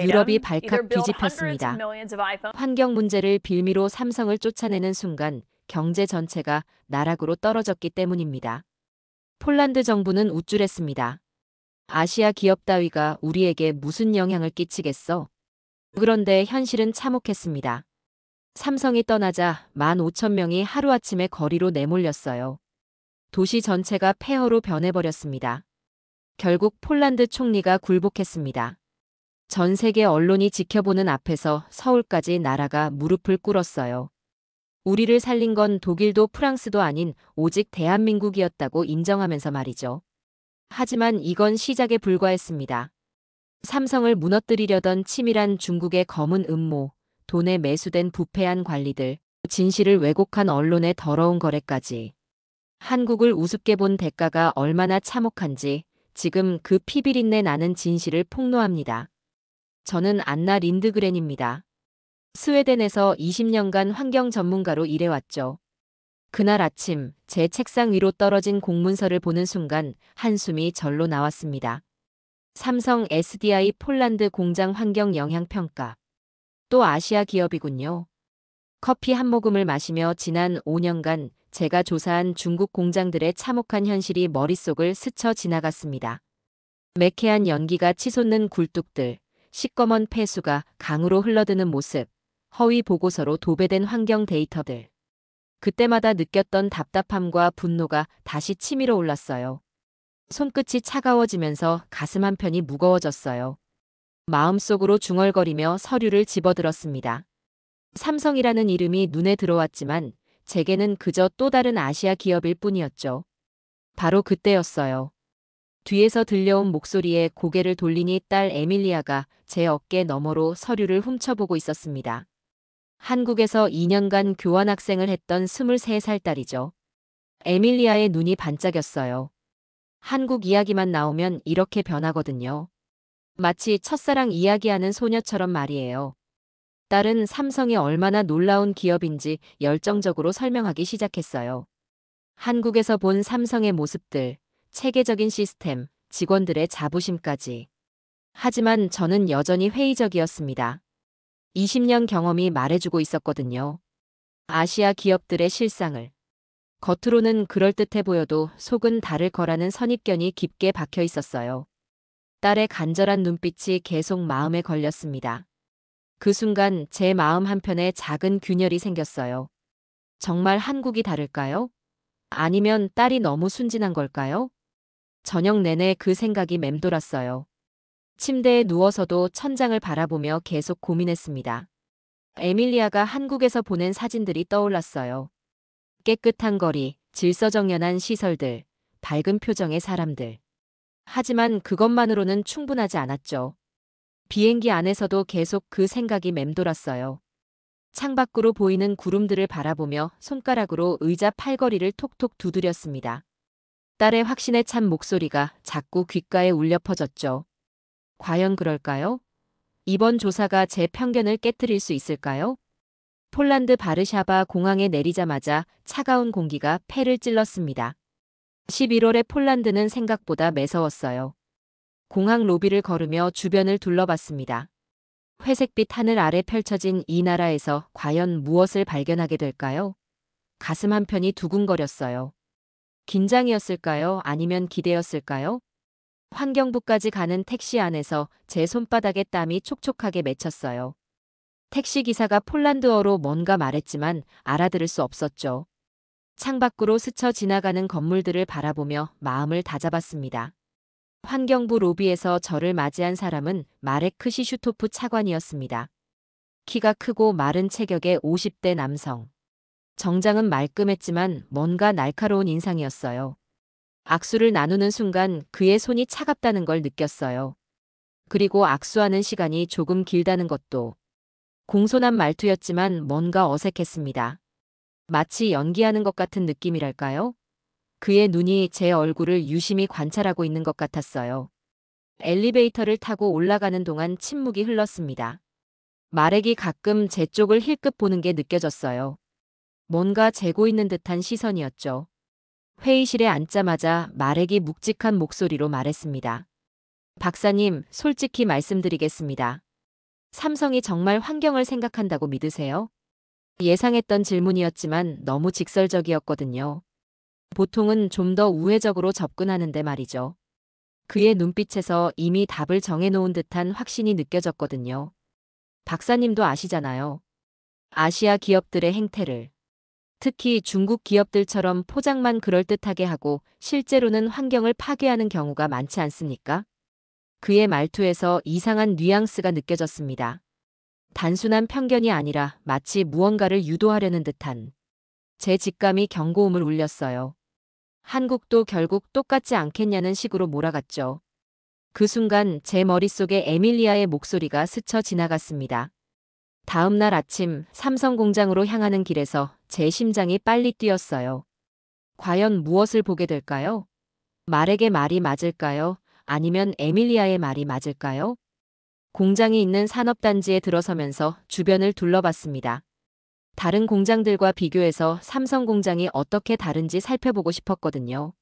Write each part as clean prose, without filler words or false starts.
유럽이 발칵 뒤집혔습니다. 환경 문제를 빌미로 삼성을 쫓아내는 순간 경제 전체가 나락으로 떨어졌기 때문입니다. 폴란드 정부는 우쭐했습니다. 아시아 기업 따위가 우리에게 무슨 영향을 끼치겠어? 그런데 현실은 참혹했습니다. 삼성이 떠나자 15,000명이 하루아침에 거리로 내몰렸어요. 도시 전체가 폐허로 변해버렸습니다. 결국 폴란드 총리가 굴복했습니다. 전 세계 언론이 지켜보는 앞에서 서울까지 나라가 무릎을 꿇었어요. 우리를 살린 건 독일도 프랑스도 아닌 오직 대한민국이었다고 인정하면서 말이죠. 하지만 이건 시작에 불과했습니다. 삼성을 무너뜨리려던 치밀한 중국의 검은 음모, 돈에 매수된 부패한 관리들, 진실을 왜곡한 언론의 더러운 거래까지. 한국을 우습게 본 대가가 얼마나 참혹한지 지금 그 피비린내 나는 진실을 폭로합니다. 저는 안나 린드그렌입니다. 스웨덴에서 20년간 환경 전문가로 일해왔죠. 그날 아침 제 책상 위로 떨어진 공문서를 보는 순간 한숨이 절로 나왔습니다. 삼성 SDI 폴란드 공장 환경 영향 평가. 또 아시아 기업이군요. 커피 한 모금을 마시며 지난 5년간 제가 조사한 중국 공장들의 참혹한 현실이 머릿속을 스쳐 지나갔습니다. 매캐한 연기가 치솟는 굴뚝들, 시꺼먼 폐수가 강으로 흘러드는 모습, 허위 보고서로 도배된 환경 데이터들. 그때마다 느꼈던 답답함과 분노가 다시 치밀어 올랐어요. 손끝이 차가워지면서 가슴 한편이 무거워졌어요. 마음속으로 중얼거리며 서류를 집어들었습니다. 삼성이라는 이름이 눈에 들어왔지만 제게는 그저 또 다른 아시아 기업일 뿐이었죠. 바로 그때였어요. 뒤에서 들려온 목소리에 고개를 돌리니 딸 에밀리아가 제 어깨 너머로 서류를 훔쳐보고 있었습니다. 한국에서 2년간 교환학생을 했던 23살 딸이죠. 에밀리아의 눈이 반짝였어요. 한국 이야기만 나오면 이렇게 변하거든요. 마치 첫사랑 이야기하는 소녀처럼 말이에요. 딸은 삼성이 얼마나 놀라운 기업인지 열정적으로 설명하기 시작했어요. 한국에서 본 삼성의 모습들, 체계적인 시스템, 직원들의 자부심까지. 하지만 저는 여전히 회의적이었습니다. 20년 경험이 말해주고 있었거든요. 아시아 기업들의 실상을. 겉으로는 그럴듯해 보여도 속은 다를 거라는 선입견이 깊게 박혀 있었어요. 딸의 간절한 눈빛이 계속 마음에 걸렸습니다. 그 순간 제 마음 한편에 작은 균열이 생겼어요. 정말 한국이 다를까요? 아니면 딸이 너무 순진한 걸까요? 저녁 내내 그 생각이 맴돌았어요. 침대에 누워서도 천장을 바라보며 계속 고민했습니다. 에밀리아가 한국에서 보낸 사진들이 떠올랐어요. 깨끗한 거리, 질서정연한 시설들, 밝은 표정의 사람들. 하지만 그것만으로는 충분하지 않았죠. 비행기 안에서도 계속 그 생각이 맴돌았어요. 창밖으로 보이는 구름들을 바라보며 손가락으로 의자 팔걸이를 톡톡 두드렸습니다. 딸의 확신에 찬 목소리가 자꾸 귓가에 울려 퍼졌죠. 과연 그럴까요? 이번 조사가 제 편견을 깨트릴 수 있을까요? 폴란드 바르샤바 공항에 내리자마자 차가운 공기가 폐를 찔렀습니다. 11월의 폴란드는 생각보다 매서웠어요. 공항 로비를 걸으며 주변을 둘러봤습니다. 회색빛 하늘 아래 펼쳐진 이 나라에서 과연 무엇을 발견하게 될까요? 가슴 한편이 두근거렸어요. 긴장이었을까요? 아니면 기대였을까요? 환경부까지 가는 택시 안에서 제 손바닥에 땀이 촉촉하게 맺혔어요. 택시기사가 폴란드어로 뭔가 말했지만 알아들을 수 없었죠. 창밖으로 스쳐 지나가는 건물들을 바라보며 마음을 다잡았습니다. 환경부 로비에서 저를 맞이한 사람은 마렉 크시슈토프 차관이었습니다. 키가 크고 마른 체격의 50대 남성. 정장은 말끔했지만 뭔가 날카로운 인상이었어요. 악수를 나누는 순간 그의 손이 차갑다는 걸 느꼈어요. 그리고 악수하는 시간이 조금 길다는 것도. 공손한 말투였지만 뭔가 어색했습니다. 마치 연기하는 것 같은 느낌이랄까요? 그의 눈이 제 얼굴을 유심히 관찰하고 있는 것 같았어요. 엘리베이터를 타고 올라가는 동안 침묵이 흘렀습니다. 마렉이 가끔 제 쪽을 힐끗 보는 게 느껴졌어요. 뭔가 재고 있는 듯한 시선이었죠. 회의실에 앉자마자 마렉이 묵직한 목소리로 말했습니다. 박사님, 솔직히 말씀드리겠습니다. 삼성이 정말 환경을 생각한다고 믿으세요? 예상했던 질문이었지만 너무 직설적이었거든요. 보통은 좀 더 우회적으로 접근하는데 말이죠. 그의 눈빛에서 이미 답을 정해놓은 듯한 확신이 느껴졌거든요. 박사님도 아시잖아요. 아시아 기업들의 행태를. 특히 중국 기업들처럼 포장만 그럴듯하게 하고 실제로는 환경을 파괴하는 경우가 많지 않습니까? 그의 말투에서 이상한 뉘앙스가 느껴졌습니다. 단순한 편견이 아니라 마치 무언가를 유도하려는 듯한. 제 직감이 경고음을 울렸어요. 한국도 결국 똑같지 않겠냐는 식으로 몰아갔죠. 그 순간 제 머릿속에 에밀리아의 목소리가 스쳐 지나갔습니다. 다음 날 아침 삼성 공장으로 향하는 길에서 제 심장이 빨리 뛰었어요. 과연 무엇을 보게 될까요? 말에게 말이 맞을까요? 아니면 에밀리아의 말이 맞을까요? 공장이 있는 산업단지에 들어서면서 주변을 둘러봤습니다. 다른 공장들과 비교해서 삼성 공장이 어떻게 다른지 살펴보고 싶었거든요.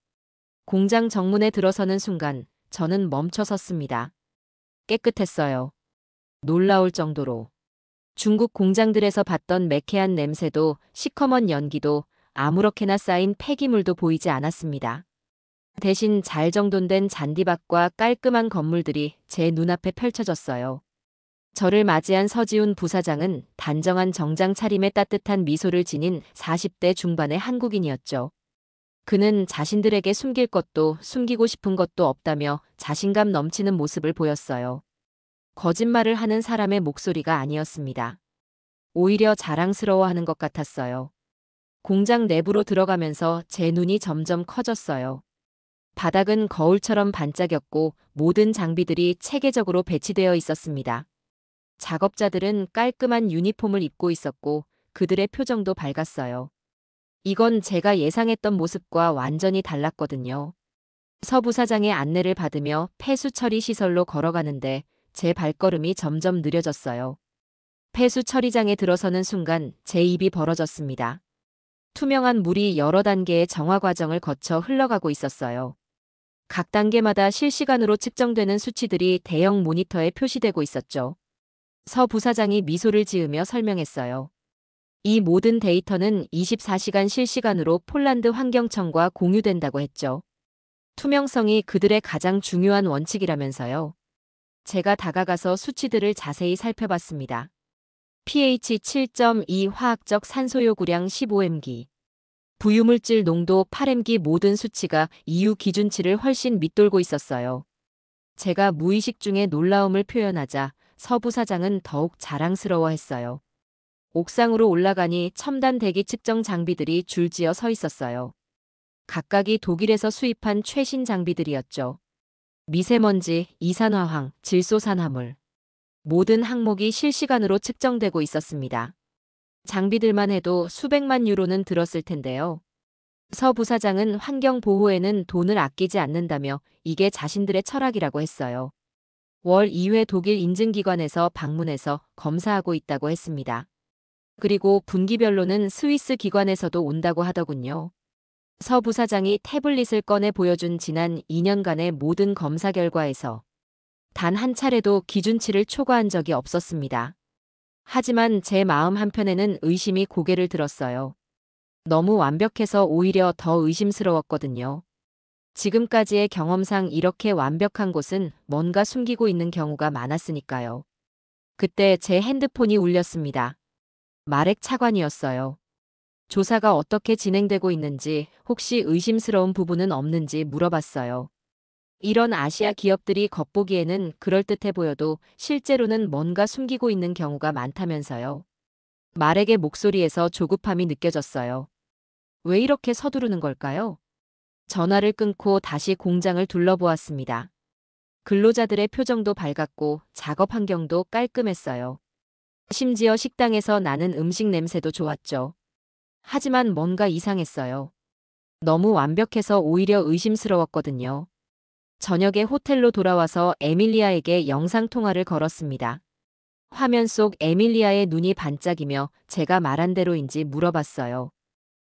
공장 정문에 들어서는 순간 저는 멈춰 섰습니다. 깨끗했어요. 놀라울 정도로. 중국 공장들에서 봤던 매캐한 냄새도 시커먼 연기도 아무렇게나 쌓인 폐기물도 보이지 않았습니다. 대신 잘 정돈된 잔디밭과 깔끔한 건물들이 제 눈앞에 펼쳐졌어요. 저를 맞이한 서지훈 부사장은 단정한 정장 차림에 따뜻한 미소를 지닌 40대 중반의 한국인이었죠. 그는 자신들에게 숨길 것도 숨기고 싶은 것도 없다며 자신감 넘치는 모습을 보였어요. 거짓말을 하는 사람의 목소리가 아니었습니다. 오히려 자랑스러워하는 것 같았어요. 공장 내부로 들어가면서 제 눈이 점점 커졌어요. 바닥은 거울처럼 반짝였고 모든 장비들이 체계적으로 배치되어 있었습니다. 작업자들은 깔끔한 유니폼을 입고 있었고 그들의 표정도 밝았어요. 이건 제가 예상했던 모습과 완전히 달랐거든요. 서 부사장의 안내를 받으며 폐수 처리 시설로 걸어가는데 제 발걸음이 점점 느려졌어요. 폐수 처리장에 들어서는 순간 제 입이 벌어졌습니다. 투명한 물이 여러 단계의 정화 과정을 거쳐 흘러가고 있었어요. 각 단계마다 실시간으로 측정되는 수치들이 대형 모니터에 표시되고 있었죠. 서 부사장이 미소를 지으며 설명했어요. 이 모든 데이터는 24시간 실시간으로 폴란드 환경청과 공유된다고 했죠. 투명성이 그들의 가장 중요한 원칙이라면서요. 제가 다가가서 수치들을 자세히 살펴봤습니다. pH 7.2 화학적 산소 요구량 15mg. 부유물질 농도 8mg 모든 수치가 EU 기준치를 훨씬 밑돌고 있었어요. 제가 무의식 중에 놀라움을 표현하자 서 부사장은 더욱 자랑스러워했어요. 옥상으로 올라가니 첨단 대기 측정 장비들이 줄지어 서 있었어요. 각각이 독일에서 수입한 최신 장비들이었죠. 미세먼지, 이산화황, 질소산화물. 모든 항목이 실시간으로 측정되고 있었습니다. 장비들만 해도 수백만 유로는 들었을 텐데요. 서 부사장은 환경 보호에는 돈을 아끼지 않는다며 이게 자신들의 철학이라고 했어요. 월 2회 독일 인증기관에서 방문해서 검사하고 있다고 했습니다. 그리고 분기별로는 스위스 기관에서도 온다고 하더군요. 서 부사장이 태블릿을 꺼내 보여준 지난 2년간의 모든 검사 결과에서 단 한 차례도 기준치를 초과한 적이 없었습니다. 하지만 제 마음 한편에는 의심이 고개를 들었어요. 너무 완벽해서 오히려 더 의심스러웠거든요. 지금까지의 경험상 이렇게 완벽한 곳은 뭔가 숨기고 있는 경우가 많았으니까요. 그때 제 핸드폰이 울렸습니다. 마렉 차관이었어요. 조사가 어떻게 진행되고 있는지 혹시 의심스러운 부분은 없는지 물어봤어요. 이런 아시아 기업들이 겉보기에는 그럴듯해 보여도 실제로는 뭔가 숨기고 있는 경우가 많다면서요. 마렉의 목소리에서 조급함이 느껴졌어요. 왜 이렇게 서두르는 걸까요? 전화를 끊고 다시 공장을 둘러보았습니다. 근로자들의 표정도 밝았고 작업 환경도 깔끔했어요. 심지어 식당에서 나는 음식 냄새도 좋았죠. 하지만 뭔가 이상했어요. 너무 완벽해서 오히려 의심스러웠거든요. 저녁에 호텔로 돌아와서 에밀리아에게 영상통화를 걸었습니다. 화면 속 에밀리아의 눈이 반짝이며 제가 말한 대로인지 물어봤어요.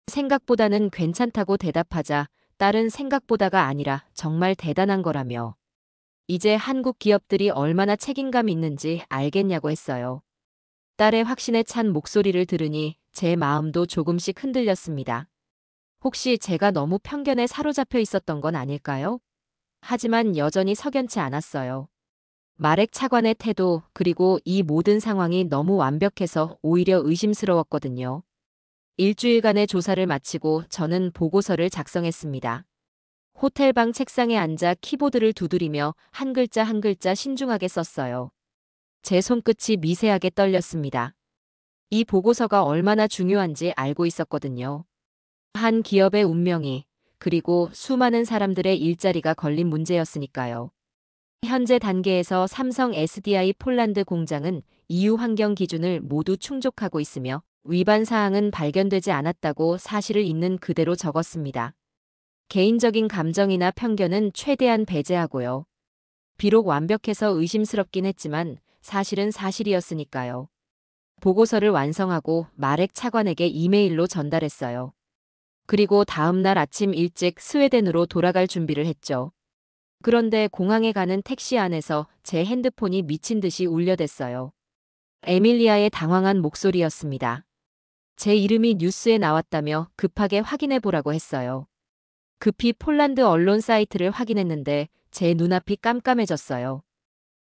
생각보다는 괜찮다고 대답하자 딸은 생각보다가 아니라 정말 대단한 거라며 이제 한국 기업들이 얼마나 책임감 있는지 알겠냐고 했어요. 딸의 확신에 찬 목소리를 들으니 제 마음도 조금씩 흔들렸습니다. 혹시 제가 너무 편견에 사로잡혀 있었던 건 아닐까요? 하지만 여전히 석연치 않았어요. 마렉 차관의 태도 그리고 이 모든 상황이 너무 완벽해서 오히려 의심스러웠거든요. 일주일간의 조사를 마치고 저는 보고서를 작성했습니다. 호텔방 책상에 앉아 키보드를 두드리며 한 글자 한 글자 신중하게 썼어요. 제 손끝이 미세하게 떨렸습니다. 이 보고서가 얼마나 중요한지 알고 있었거든요. 한 기업의 운명이, 그리고 수많은 사람들의 일자리가 걸린 문제였으니까요. 현재 단계에서 삼성 SDI 폴란드 공장은 EU 환경 기준을 모두 충족하고 있으며 위반 사항은 발견되지 않았다고 사실을 있는 그대로 적었습니다. 개인적인 감정이나 편견은 최대한 배제하고요. 비록 완벽해서 의심스럽긴 했지만 사실은 사실이었으니까요. 보고서를 완성하고 마렉 차관에게 이메일로 전달했어요. 그리고 다음 날 아침 일찍 스웨덴으로 돌아갈 준비를 했죠. 그런데 공항에 가는 택시 안에서 제 핸드폰이 미친 듯이 울려댔어요. 에밀리아의 당황한 목소리였습니다. 제 이름이 뉴스에 나왔다며 급하게 확인해 보라고 했어요. 급히 폴란드 언론 사이트를 확인했는데 제 눈앞이 깜깜해졌어요.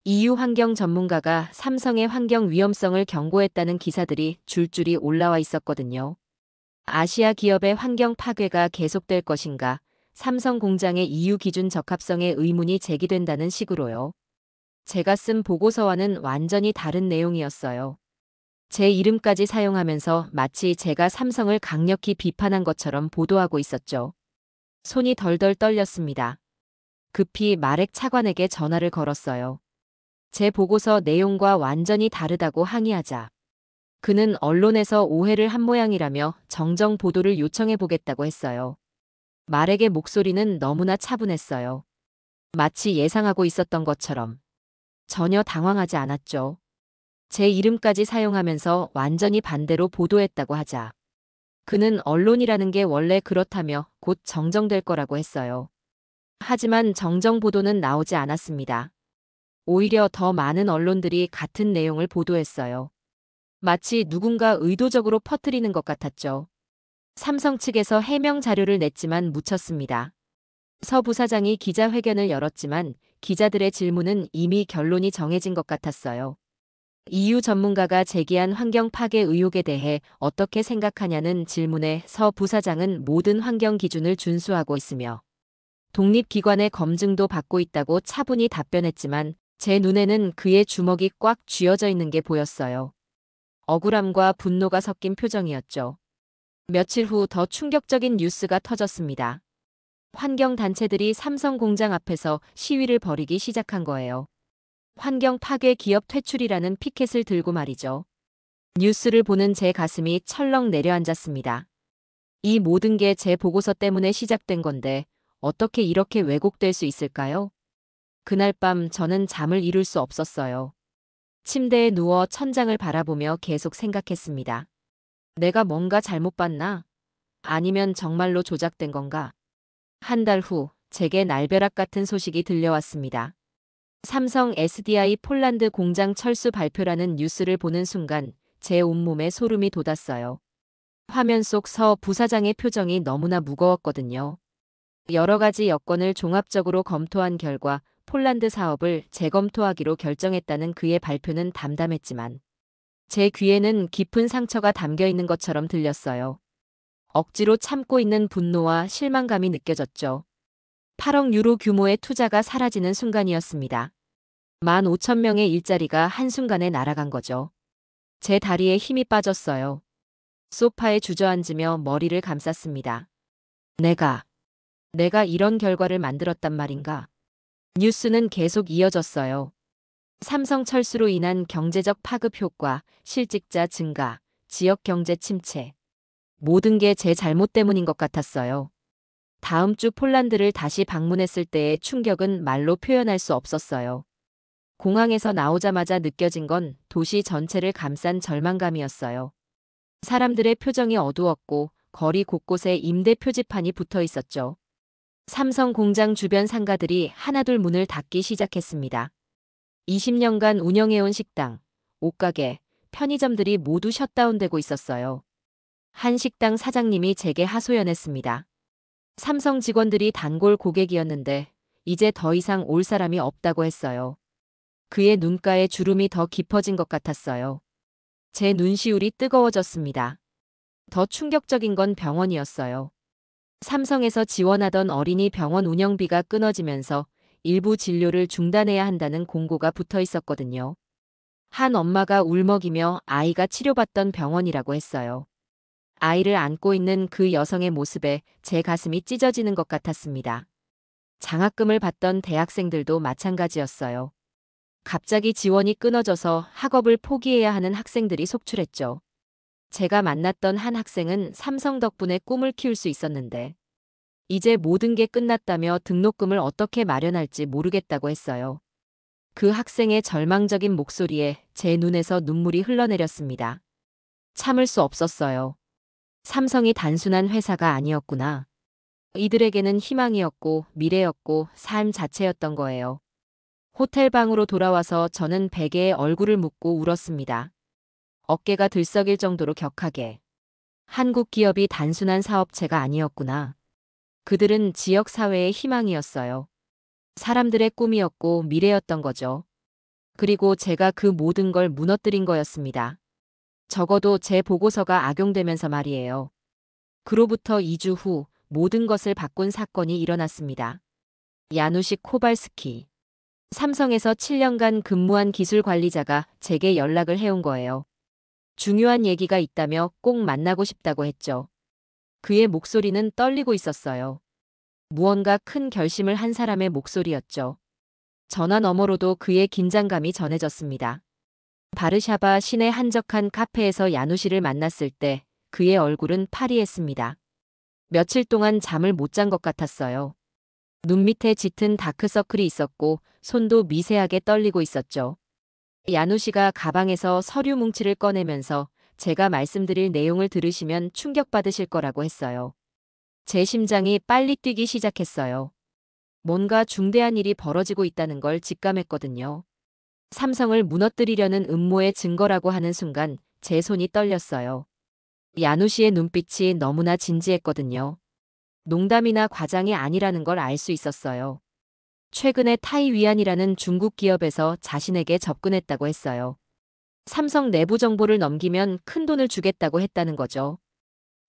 EU 환경 전문가가 삼성의 환경 위험성을 경고했다는 기사들이 줄줄이 올라와 있었거든요. 아시아 기업의 환경 파괴가 계속될 것인가, 삼성 공장의 EU 기준 적합성에 의문이 제기된다는 식으로요. 제가 쓴 보고서와는 완전히 다른 내용이었어요. 제 이름까지 사용하면서 마치 제가 삼성을 강력히 비판한 것처럼 보도하고 있었죠. 손이 덜덜 떨렸습니다. 급히 마렉 차관에게 전화를 걸었어요. 제 보고서 내용과 완전히 다르다고 항의하자. 그는 언론에서 오해를 한 모양이라며 정정 보도를 요청해 보겠다고 했어요. 마렉의 목소리는 너무나 차분했어요. 마치 예상하고 있었던 것처럼. 전혀 당황하지 않았죠. 제 이름까지 사용하면서 완전히 반대로 보도했다고 하자. 그는 언론이라는 게 원래 그렇다며 곧 정정될 거라고 했어요. 하지만 정정 보도는 나오지 않았습니다. 오히려 더 많은 언론들이 같은 내용을 보도했어요. 마치 누군가 의도적으로 퍼뜨리는 것 같았죠. 삼성 측에서 해명 자료를 냈지만 묻혔습니다. 서 부사장이 기자회견을 열었지만 기자들의 질문은 이미 결론이 정해진 것 같았어요. EU 전문가가 제기한 환경 파괴 의혹에 대해 어떻게 생각하냐는 질문에 서 부사장은 모든 환경 기준을 준수하고 있으며 독립기관의 검증도 받고 있다고 차분히 답변했지만 제 눈에는 그의 주먹이 꽉 쥐어져 있는 게 보였어요. 억울함과 분노가 섞인 표정이었죠. 며칠 후 더 충격적인 뉴스가 터졌습니다. 환경단체들이 삼성 공장 앞에서 시위를 벌이기 시작한 거예요. 환경 파괴 기업 퇴출이라는 피켓을 들고 말이죠. 뉴스를 보는 제 가슴이 철렁 내려앉았습니다. 이 모든 게 제 보고서 때문에 시작된 건데 어떻게 이렇게 왜곡될 수 있을까요? 그날 밤 저는 잠을 이룰 수 없었어요. 침대에 누워 천장을 바라보며 계속 생각했습니다. 내가 뭔가 잘못 봤나? 아니면 정말로 조작된 건가? 한 달 후 제게 날벼락 같은 소식이 들려왔습니다. 삼성 SDI 폴란드 공장 철수 발표라는 뉴스를 보는 순간 제 온몸에 소름이 돋았어요. 화면 속 서 부사장의 표정이 너무나 무거웠거든요. 여러 가지 여건을 종합적으로 검토한 결과 폴란드 사업을 재검토하기로 결정했다는 그의 발표는 담담했지만 제 귀에는 깊은 상처가 담겨 있는 것처럼 들렸어요. 억지로 참고 있는 분노와 실망감이 느껴졌죠. 8억 유로 규모의 투자가 사라지는 순간이었습니다. 15,000명의 일자리가 한순간에 날아간 거죠. 제 다리에 힘이 빠졌어요. 소파에 주저앉으며 머리를 감쌌습니다. 내가 이런 결과를 만들었단 말인가? 뉴스는 계속 이어졌어요. 삼성 철수로 인한 경제적 파급 효과, 실직자 증가, 지역 경제 침체. 모든 게 제 잘못 때문인 것 같았어요. 다음 주 폴란드를 다시 방문했을 때의 충격은 말로 표현할 수 없었어요. 공항에서 나오자마자 느껴진 건 도시 전체를 감싼 절망감이었어요. 사람들의 표정이 어두웠고 거리 곳곳에 임대 표지판이 붙어 있었죠. 삼성 공장 주변 상가들이 하나둘 문을 닫기 시작했습니다. 20년간 운영해온 식당, 옷가게, 편의점들이 모두 셧다운되고 있었어요. 한 식당 사장님이 제게 하소연했습니다. 삼성 직원들이 단골 고객이었는데 이제 더 이상 올 사람이 없다고 했어요. 그의 눈가에 주름이 더 깊어진 것 같았어요. 제 눈시울이 뜨거워졌습니다. 더 충격적인 건 병원이었어요. 삼성에서 지원하던 어린이 병원 운영비가 끊어지면서 일부 진료를 중단해야 한다는 공고가 붙어 있었거든요. 한 엄마가 울먹이며 아이가 치료받던 병원이라고 했어요. 아이를 안고 있는 그 여성의 모습에 제 가슴이 찢어지는 것 같았습니다. 장학금을 받던 대학생들도 마찬가지였어요. 갑자기 지원이 끊어져서 학업을 포기해야 하는 학생들이 속출했죠. 제가 만났던 한 학생은 삼성 덕분에 꿈을 키울 수 있었는데 이제 모든 게 끝났다며 등록금을 어떻게 마련할지 모르겠다고 했어요. 그 학생의 절망적인 목소리에 제 눈에서 눈물이 흘러내렸습니다. 참을 수 없었어요. 삼성이 단순한 회사가 아니었구나. 이들에게는 희망이었고 미래였고 삶 자체였던 거예요. 호텔 방으로 돌아와서 저는 베개에 얼굴을 묻고 울었습니다. 어깨가 들썩일 정도로 격하게. 한국 기업이 단순한 사업체가 아니었구나. 그들은 지역 사회의 희망이었어요. 사람들의 꿈이었고 미래였던 거죠. 그리고 제가 그 모든 걸 무너뜨린 거였습니다. 적어도 제 보고서가 악용되면서 말이에요. 그로부터 2주 후 모든 것을 바꾼 사건이 일어났습니다. 야누시 코발스키. 삼성에서 7년간 근무한 기술 관리자가 제게 연락을 해온 거예요. 중요한 얘기가 있다며 꼭 만나고 싶다고 했죠. 그의 목소리는 떨리고 있었어요. 무언가 큰 결심을 한 사람의 목소리였죠. 전화 너머로도 그의 긴장감이 전해졌습니다. 바르샤바 시내 한적한 카페에서 야누시를 만났을 때 그의 얼굴은 파리했습니다. 며칠 동안 잠을 못 잔 것 같았어요. 눈 밑에 짙은 다크서클이 있었고 손도 미세하게 떨리고 있었죠. 야누시가 가방에서 서류 뭉치를 꺼내면서 제가 말씀드릴 내용을 들으시면 충격받으실 거라고 했어요. 제 심장이 빨리 뛰기 시작했어요. 뭔가 중대한 일이 벌어지고 있다는 걸 직감했거든요. 삼성을 무너뜨리려는 음모의 증거라고 하는 순간 제 손이 떨렸어요. 야누시의 눈빛이 너무나 진지했거든요. 농담이나 과장이 아니라는 걸 알 수 있었어요. 최근에 타이위안이라는 중국 기업에서 자신에게 접근했다고 했어요. 삼성 내부 정보를 넘기면 큰돈을 주겠다고 했다는 거죠.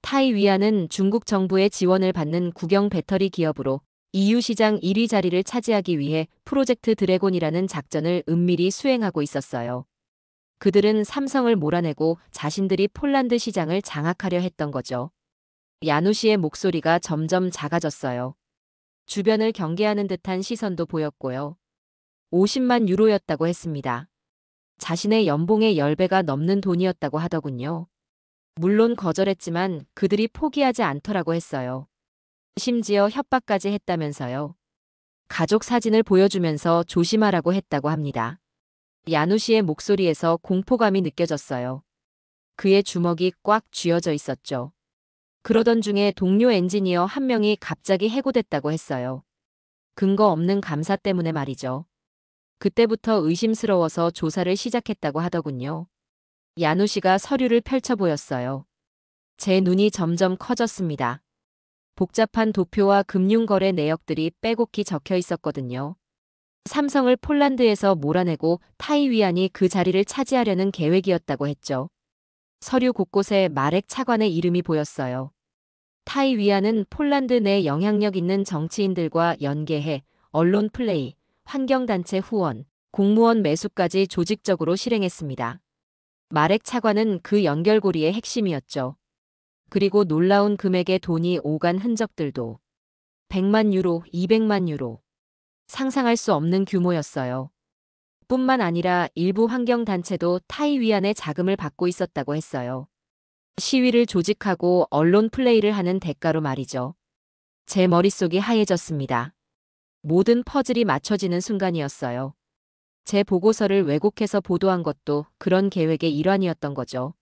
타이위안은 중국 정부의 지원을 받는 국영 배터리 기업으로 EU 시장 1위 자리를 차지하기 위해 프로젝트 드래곤이라는 작전을 은밀히 수행하고 있었어요. 그들은 삼성을 몰아내고 자신들이 폴란드 시장을 장악하려 했던 거죠. 야누시의 목소리가 점점 작아졌어요. 주변을 경계하는 듯한 시선도 보였고요. 50만 유로였다고 했습니다. 자신의 연봉의 10배가 넘는 돈이었다고 하더군요. 물론 거절했지만 그들이 포기하지 않더라고 했어요. 심지어 협박까지 했다면서요. 가족 사진을 보여주면서 조심하라고 했다고 합니다. 야누시의 목소리에서 공포감이 느껴졌어요. 그의 주먹이 꽉 쥐어져 있었죠. 그러던 중에 동료 엔지니어 한 명이 갑자기 해고됐다고 했어요. 근거 없는 감사 때문에 말이죠. 그때부터 의심스러워서 조사를 시작했다고 하더군요. 야누시가 서류를 펼쳐 보였어요. 제 눈이 점점 커졌습니다. 복잡한 도표와 금융거래 내역들이 빼곡히 적혀 있었거든요. 삼성을 폴란드에서 몰아내고 타이위안이 그 자리를 차지하려는 계획이었다고 했죠. 서류 곳곳에 마렉 차관의 이름이 보였어요. 타이위안은 폴란드 내 영향력 있는 정치인들과 연계해 언론 플레이, 환경단체 후원, 공무원 매수까지 조직적으로 실행했습니다. 마렉 차관은 그 연결고리의 핵심이었죠. 그리고 놀라운 금액의 돈이 오간 흔적들도 100만 유로, 200만 유로. 상상할 수 없는 규모였어요. 뿐만 아니라 일부 환경단체도 타이위안의 자금을 받고 있었다고 했어요. 시위를 조직하고 언론 플레이를 하는 대가로 말이죠. 제 머릿속이 하얘졌습니다. 모든 퍼즐이 맞춰지는 순간이었어요. 제 보고서를 왜곡해서 보도한 것도 그런 계획의 일환이었던 거죠.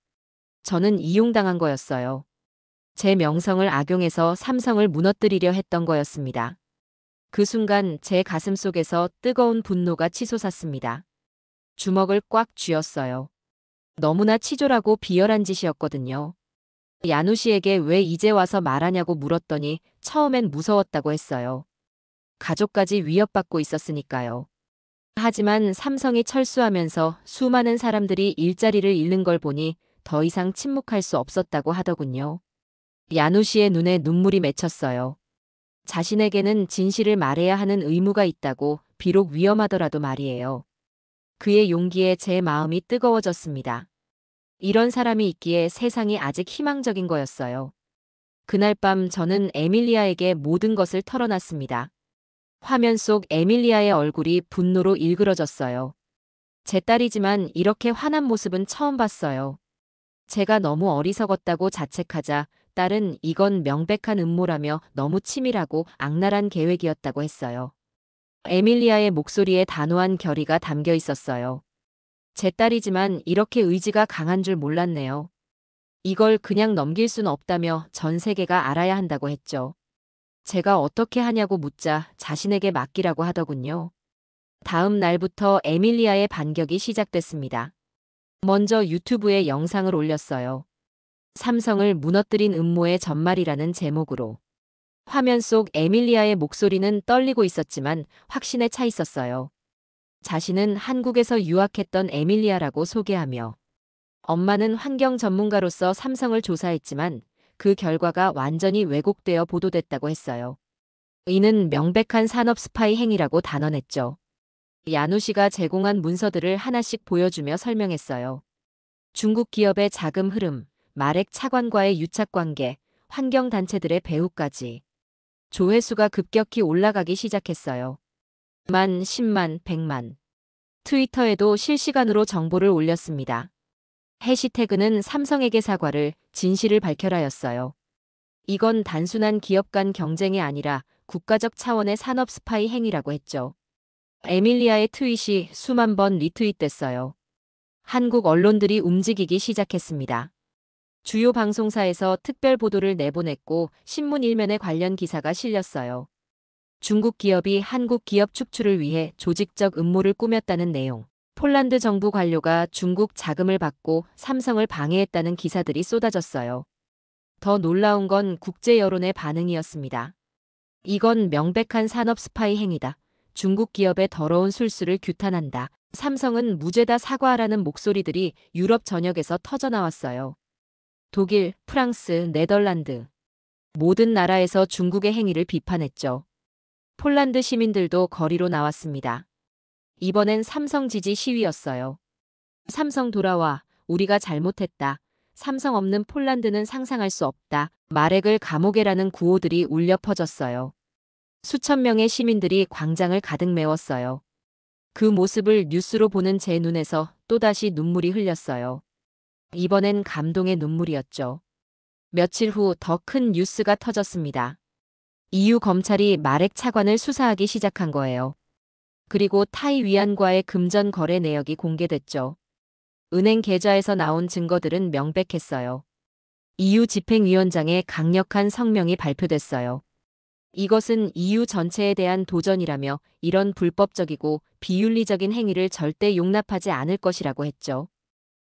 저는 이용당한 거였어요. 제 명성을 악용해서 삼성을 무너뜨리려 했던 거였습니다. 그 순간 제 가슴 속에서 뜨거운 분노가 치솟았습니다. 주먹을 꽉 쥐었어요. 너무나 치졸하고 비열한 짓이었거든요. 야누 씨에게 왜 이제 와서 말하냐고 물었더니 처음엔 무서웠다고 했어요. 가족까지 위협받고 있었으니까요. 하지만 삼성이 철수하면서 수많은 사람들이 일자리를 잃는 걸 보니 더 이상 침묵할 수 없었다고 하더군요. 야누 씨의 눈에 눈물이 맺혔어요. 자신에게는 진실을 말해야 하는 의무가 있다고, 비록 위험하더라도 말이에요. 그의 용기에 제 마음이 뜨거워졌습니다. 이런 사람이 있기에 세상이 아직 희망적인 거였어요. 그날 밤 저는 에밀리아에게 모든 것을 털어놨습니다. 화면 속 에밀리아의 얼굴이 분노로 일그러졌어요. 제 딸이지만 이렇게 화난 모습은 처음 봤어요. 제가 너무 어리석었다고 자책하자 딸은 이건 명백한 음모라며 너무 치밀하고 악랄한 계획이었다고 했어요. 에밀리아의 목소리에 단호한 결의가 담겨 있었어요. 제 딸이지만 이렇게 의지가 강한 줄 몰랐네요. 이걸 그냥 넘길 순 없다며 전 세계가 알아야 한다고 했죠. 제가 어떻게 하냐고 묻자 자신에게 맡기라고 하더군요. 다음 날부터 에밀리아의 반격이 시작됐습니다. 먼저 유튜브에 영상을 올렸어요. 삼성을 무너뜨린 음모의 전말이라는 제목으로. 화면 속 에밀리아의 목소리는 떨리고 있었지만 확신에 차 있었어요. 자신은 한국에서 유학했던 에밀리아라고 소개하며 엄마는 환경 전문가로서 삼성을 조사했지만 그 결과가 완전히 왜곡되어 보도됐다고 했어요. 이는 명백한 산업 스파이 행위라고 단언했죠. 야누 씨가 제공한 문서들을 하나씩 보여주며 설명했어요. 중국 기업의 자금 흐름, 마렉 차관과의 유착관계, 환경단체들의 배후까지. 조회수가 급격히 올라가기 시작했어요. 10만, 100만. 트위터에도 실시간으로 정보를 올렸습니다. 해시태그는 삼성에게 사과를, 진실을 밝혀라였어요. 이건 단순한 기업 간 경쟁이 아니라 국가적 차원의 산업 스파이 행위라고 했죠. 에밀리아의 트윗이 수만 번 리트윗됐어요. 한국 언론들이 움직이기 시작했습니다. 주요 방송사에서 특별 보도를 내보냈고 신문 일면에 관련 기사가 실렸어요. 중국 기업이 한국 기업 축출을 위해 조직적 음모를 꾸몄다는 내용. 폴란드 정부 관료가 중국 자금을 받고 삼성을 방해했다는 기사들이 쏟아졌어요. 더 놀라운 건 국제 여론의 반응이었습니다. 이건 명백한 산업 스파이 행위다. 중국 기업의 더러운 술수를 규탄한다. 삼성은 무죄다 사과하라는 목소리들이 유럽 전역에서 터져나왔어요. 독일, 프랑스, 네덜란드. 모든 나라에서 중국의 행위를 비판했죠. 폴란드 시민들도 거리로 나왔습니다. 이번엔 삼성 지지 시위였어요. 삼성 돌아와, 우리가 잘못했다. 삼성 없는 폴란드는 상상할 수 없다. 마렉을 감옥에라는 구호들이 울려 퍼졌어요. 수천 명의 시민들이 광장을 가득 메웠어요. 그 모습을 뉴스로 보는 제 눈에서 또다시 눈물이 흘렸어요. 이번엔 감동의 눈물이었죠. 며칠 후 더 큰 뉴스가 터졌습니다. EU 검찰이 마렉 차관을 수사하기 시작한 거예요. 그리고 타이 위안과의 금전 거래 내역이 공개됐죠. 은행 계좌에서 나온 증거들은 명백했어요. EU 집행위원장의 강력한 성명이 발표됐어요. 이것은 EU 전체에 대한 도전이라며 이런 불법적이고 비윤리적인 행위를 절대 용납하지 않을 것이라고 했죠.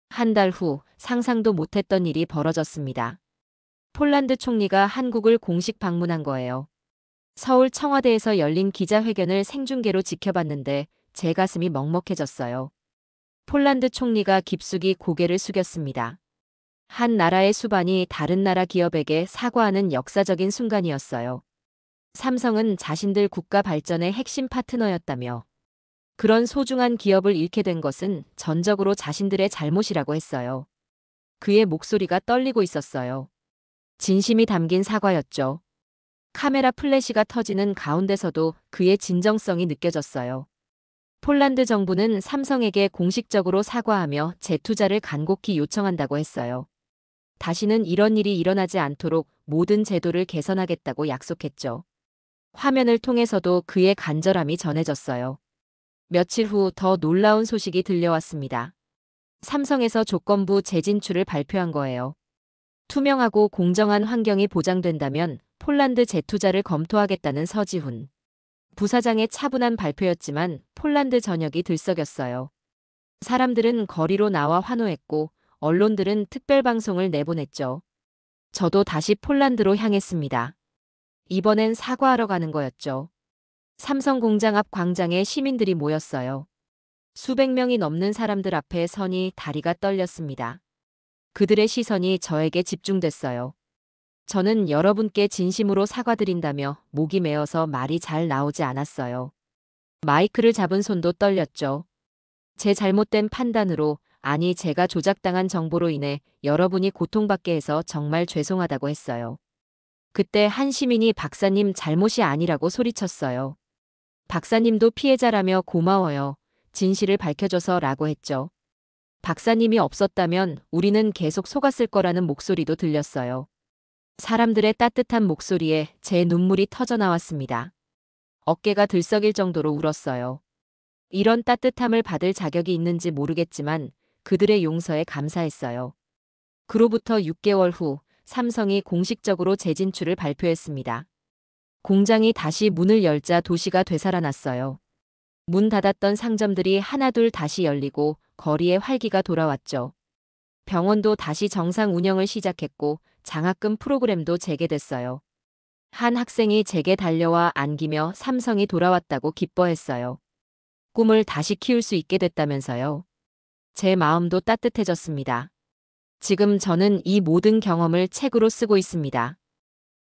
한 달 후 상상도 못했던 일이 벌어졌습니다. 폴란드 총리가 한국을 공식 방문한 거예요. 서울 청와대에서 열린 기자회견을 생중계로 지켜봤는데 제 가슴이 먹먹해졌어요. 폴란드 총리가 깊숙이 고개를 숙였습니다. 한 나라의 수반이 다른 나라 기업에게 사과하는 역사적인 순간이었어요. 삼성은 자신들 국가 발전의 핵심 파트너였다며 그런 소중한 기업을 잃게 된 것은 전적으로 자신들의 잘못이라고 했어요. 그의 목소리가 떨리고 있었어요. 진심이 담긴 사과였죠. 카메라 플래시가 터지는 가운데서도 그의 진정성이 느껴졌어요. 폴란드 정부는 삼성에게 공식적으로 사과하며 재투자를 간곡히 요청한다고 했어요. 다시는 이런 일이 일어나지 않도록 모든 제도를 개선하겠다고 약속했죠. 화면을 통해서도 그의 간절함이 전해졌어요. 며칠 후 더 놀라운 소식이 들려왔습니다. 삼성에서 조건부 재진출을 발표한 거예요. 투명하고 공정한 환경이 보장된다면 폴란드 재투자를 검토하겠다는 서지훈. 부사장의 차분한 발표였지만 폴란드 전역이 들썩였어요. 사람들은 거리로 나와 환호했고 언론들은 특별방송을 내보냈죠. 저도 다시 폴란드로 향했습니다. 이번엔 사과하러 가는 거였죠. 삼성 공장 앞 광장에 시민들이 모였어요. 수백 명이 넘는 사람들 앞에 서니 다리가 떨렸습니다. 그들의 시선이 저에게 집중됐어요. 저는 여러분께 진심으로 사과드린다며 목이 메어서 말이 잘 나오지 않았어요. 마이크를 잡은 손도 떨렸죠. 제 잘못된 판단으로, 아니 제가 조작당한 정보로 인해 여러분이 고통받게 해서 정말 죄송하다고 했어요. 그때 한 시민이 박사님 잘못이 아니라고 소리쳤어요. 박사님도 피해자라며 고마워요. 진실을 밝혀줘서 라고 했죠. 박사님이 없었다면 우리는 계속 속았을 거라는 목소리도 들렸어요. 사람들의 따뜻한 목소리에 제 눈물이 터져 나왔습니다. 어깨가 들썩일 정도로 울었어요. 이런 따뜻함을 받을 자격이 있는지 모르겠지만 그들의 용서에 감사했어요. 그로부터 6개월 후 삼성이 공식적으로 재진출을 발표했습니다. 공장이 다시 문을 열자 도시가 되살아났어요. 문 닫았던 상점들이 하나둘 다시 열리고 거리에 활기가 돌아왔죠. 병원도 다시 정상 운영을 시작했고 장학금 프로그램도 재개됐어요. 한 학생이 제게 달려와 안기며 삼성이 돌아왔다고 기뻐했어요. 꿈을 다시 키울 수 있게 됐다면서요. 제 마음도 따뜻해졌습니다. 지금 저는 이 모든 경험을 책으로 쓰고 있습니다.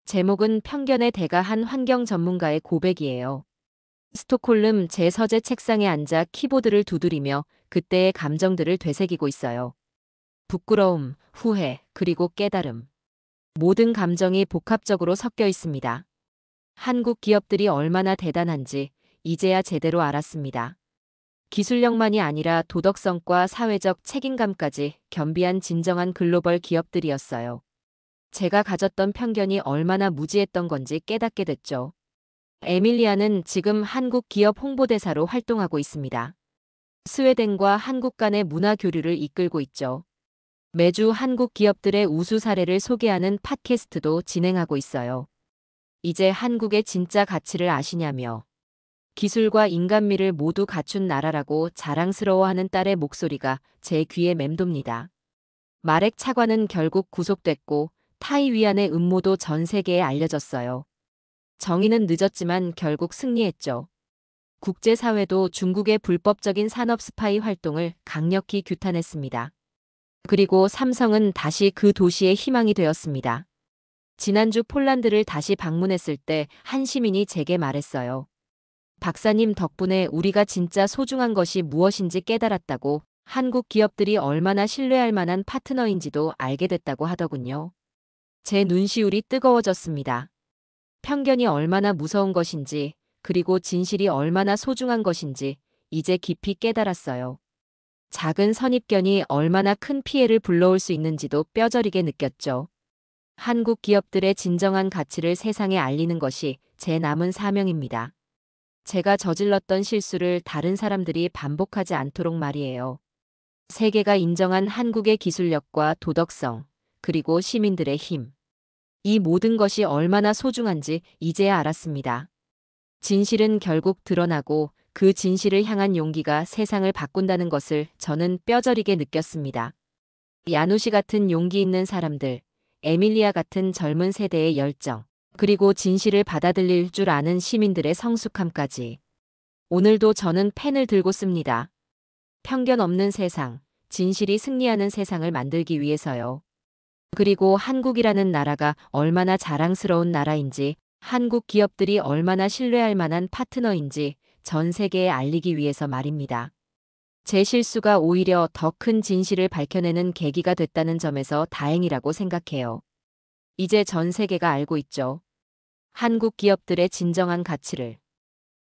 제목은 편견의 대가 한 환경 전문가의 고백이에요. 스톡홀름 제 서재 책상에 앉아 키보드를 두드리며 그때의 감정들을 되새기고 있어요. 부끄러움, 후회, 그리고 깨달음. 모든 감정이 복합적으로 섞여 있습니다. 한국 기업들이 얼마나 대단한지 이제야 제대로 알았습니다. 기술력만이 아니라 도덕성과 사회적 책임감까지 겸비한 진정한 글로벌 기업들이었어요. 제가 가졌던 편견이 얼마나 무지했던 건지 깨닫게 됐죠. 에밀리아는 지금 한국 기업 홍보대사로 활동하고 있습니다. 스웨덴과 한국 간의 문화 교류를 이끌고 있죠. 매주 한국 기업들의 우수 사례를 소개하는 팟캐스트도 진행하고 있어요. 이제 한국의 진짜 가치를 아시냐며 기술과 인간미를 모두 갖춘 나라라고 자랑스러워하는 딸의 목소리가 제 귀에 맴돕니다. 마렉 차관은 결국 구속됐고 타이 위안의 음모도 전 세계에 알려졌어요. 정의는 늦었지만 결국 승리했죠. 국제사회도 중국의 불법적인 산업 스파이 활동을 강력히 규탄했습니다. 그리고 삼성은 다시 그 도시의 희망이 되었습니다. 지난주 폴란드를 다시 방문했을 때 한 시민이 제게 말했어요. 박사님 덕분에 우리가 진짜 소중한 것이 무엇인지 깨달았다고, 한국 기업들이 얼마나 신뢰할 만한 파트너인지도 알게 됐다고 하더군요. 제 눈시울이 뜨거워졌습니다. 편견이 얼마나 무서운 것인지, 그리고 진실이 얼마나 소중한 것인지 이제 깊이 깨달았어요. 작은 선입견이 얼마나 큰 피해를 불러올 수 있는지도 뼈저리게 느꼈죠. 한국 기업들의 진정한 가치를 세상에 알리는 것이 제 남은 사명입니다. 제가 저질렀던 실수를 다른 사람들이 반복하지 않도록 말이에요. 세계가 인정한 한국의 기술력과 도덕성, 그리고 시민들의 힘. 이 모든 것이 얼마나 소중한지 이제야 알았습니다. 진실은 결국 드러나고 그 진실을 향한 용기가 세상을 바꾼다는 것을 저는 뼈저리게 느꼈습니다. 야누시 같은 용기 있는 사람들, 에밀리아 같은 젊은 세대의 열정, 그리고 진실을 받아들일 줄 아는 시민들의 성숙함까지. 오늘도 저는 펜을 들고 씁니다. 편견 없는 세상, 진실이 승리하는 세상을 만들기 위해서요. 그리고 한국이라는 나라가 얼마나 자랑스러운 나라인지, 한국 기업들이 얼마나 신뢰할 만한 파트너인지 전 세계에 알리기 위해서 말입니다. 제 실수가 오히려 더 큰 진실을 밝혀내는 계기가 됐다는 점에서 다행이라고 생각해요. 이제 전 세계가 알고 있죠. 한국 기업들의 진정한 가치를.